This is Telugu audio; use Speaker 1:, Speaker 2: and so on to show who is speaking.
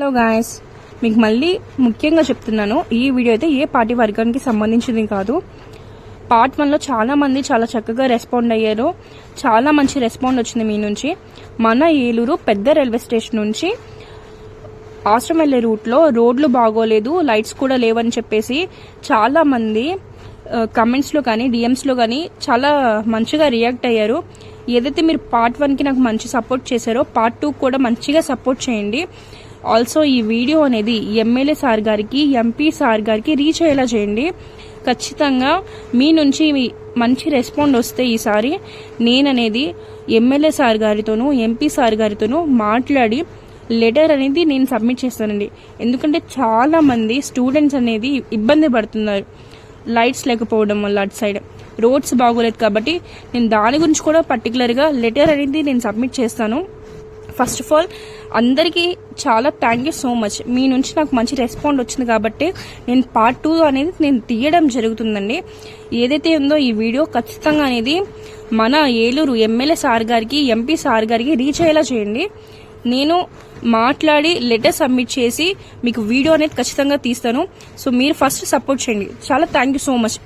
Speaker 1: హలో గాయస్, మీకు మళ్ళీ ముఖ్యంగా చెప్తున్నాను, ఈ వీడియో అయితే ఏ పార్టీ వర్గానికి సంబంధించింది కాదు. పార్ట్ 1లో చాలా మంది చాలా చక్కగా రెస్పాండ్ అయ్యారు. చాలా మంచి రెస్పాండ్ వచ్చింది మీ నుంచి. మన ఏలూరు పెద్ద రైల్వే స్టేషన్ నుంచి ఆశ్రమం వెళ్లే రూట్లో రోడ్లు బాగోలేదు, లైట్స్ కూడా లేవని చెప్పేసి చాలా మంది కమెంట్స్లో కానీ డిఎమ్స్లో కానీ చాలా మంచిగా రియాక్ట్ అయ్యారు. ఏదైతే మీరు పార్ట్ 1కి నాకు మంచి సపోర్ట్ చేశారో పార్ట్ 2 కూడా మంచిగా సపోర్ట్ చేయండి. ఆల్సో ఈ వీడియో అనేది ఎమ్మెల్యే సార్ గారికి, ఎంపీ సార్ గారికి రీచ్ అయ్యేలా చేయండి. ఖచ్చితంగా మీ నుంచి మంచి రెస్పాండ్ వస్తే ఈసారి నేననేది ఎమ్మెల్యే సార్ గారితోనూ ఎంపీ సార్ గారితోనూ మాట్లాడి లెటర్ అనేది నేను సబ్మిట్ చేస్తానండి. ఎందుకంటే చాలా మంది స్టూడెంట్స్ అనేది ఇబ్బంది పడుతున్నారు లైట్స్ లేకపోవడం వల్ల. అటు సైడ్ రోడ్స్ బాగోలేదు కాబట్టి నేను దాని గురించి కూడా పర్టికులర్గా లెటర్ అనేది నేను సబ్మిట్ చేస్తాను. ఫస్ట్ ఆఫ్ ఆల్ అందరికీ చాలా థ్యాంక్ యూ సో మచ్. మీ నుంచి నాకు మంచి రెస్పాండ్ వచ్చింది కాబట్టి నేను పార్ట్ 2 అనేది నేను తీయడం జరుగుతుందండి. ఏదైతే ఉందో ఈ వీడియో ఖచ్చితంగా అనేది మన ఏలూరు ఎమ్మెల్యే సార్ గారికి, ఎంపీ సార్ గారికి రీచ్ అయ్యేలా చేయండి. నేను మాట్లాడి లెటర్ సబ్మిట్ చేసి మీకు వీడియో అనేది ఖచ్చితంగా తీస్తాను. సో మీరు ఫస్ట్ సపోర్ట్ చేయండి. చాలా థ్యాంక్ యూ సో మచ్.